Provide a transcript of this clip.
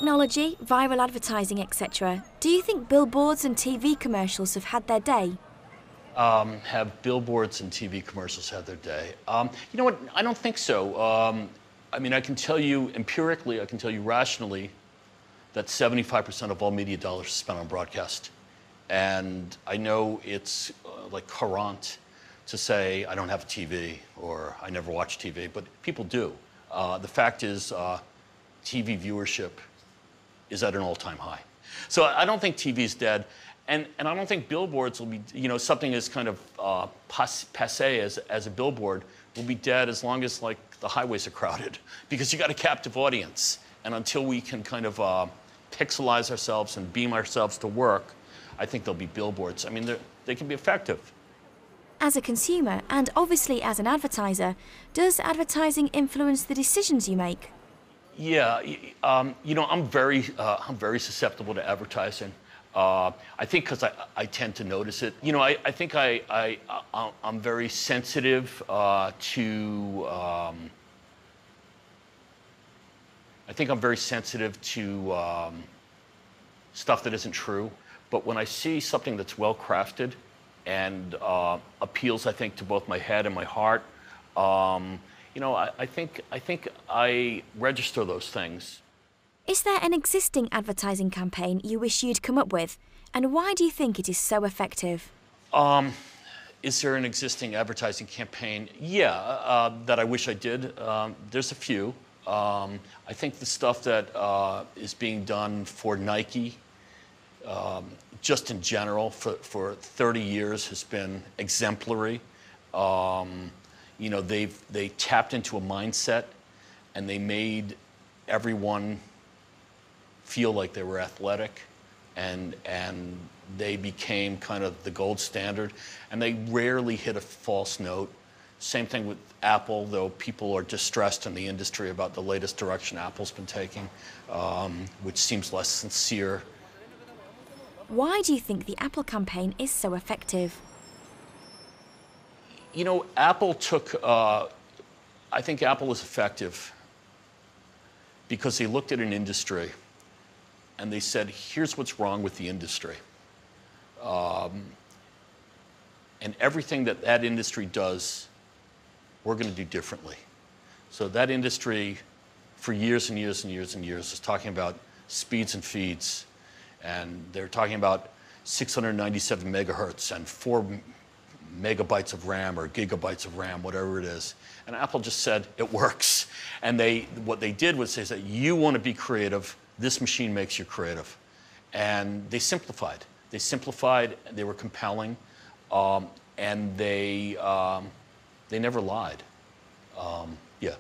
technology, viral advertising, etc., do you think billboards and TV commercials have had their day? Have billboards and TV commercials had their day? You know what? I don't think so. I mean, I can tell you empirically, I can tell you rationally that 75% of all media dollars is spent on broadcast. And I know it's like current to say I don't have a TV or I never watch TV, but people do. The fact is TV viewership is at an all-time high. So I don't think TV is dead. And I don't think billboards will be, you know, something as kind of passe as a billboard will be dead as long as, like, the highways are crowded. Because you got a captive audience. And until we can kind of pixelize ourselves and beam ourselves to work, I think there'll be billboards. I mean, they can be effective. As a consumer, and obviously as an advertiser, does advertising influence the decisions you make? Yeah, you know, I'm very susceptible to advertising. I think because I tend to notice it. You know, I think I'm very sensitive to. I think I'm very sensitive to stuff that isn't true. But when I see something that's well crafted and appeals, I think, to both my head and my heart, you know, I think I register those things. Is there an existing advertising campaign you wish you'd come up with? And why do you think it is so effective? Is there an existing advertising campaign? Yeah, that I wish I did. There's a few. I think the stuff that is being done for Nike, just in general, for 30 years has been exemplary. You know, they tapped into a mindset and they made everyone feel like they were athletic, and they became kind of the gold standard, and they rarely hit a false note. Same thing with Apple, though people are distressed in the industry about the latest direction Apple's been taking, which seems less sincere. Why do you think the Apple campaign is so effective? You know, Apple took, I think Apple is effective because they looked at an industry and they said, here's what's wrong with the industry. And everything that industry does, we're going to do differently. So that industry, for years and years and years and years, is talking about speeds and feeds. And they're talking about 697 megahertz and 4 megabytes of RAM or gigabytes of RAM, whatever it is. And Apple just said, it works. And what they did was they said, you want to be creative, this machine makes you creative. And they simplified. They were compelling, and they never lied. Yeah.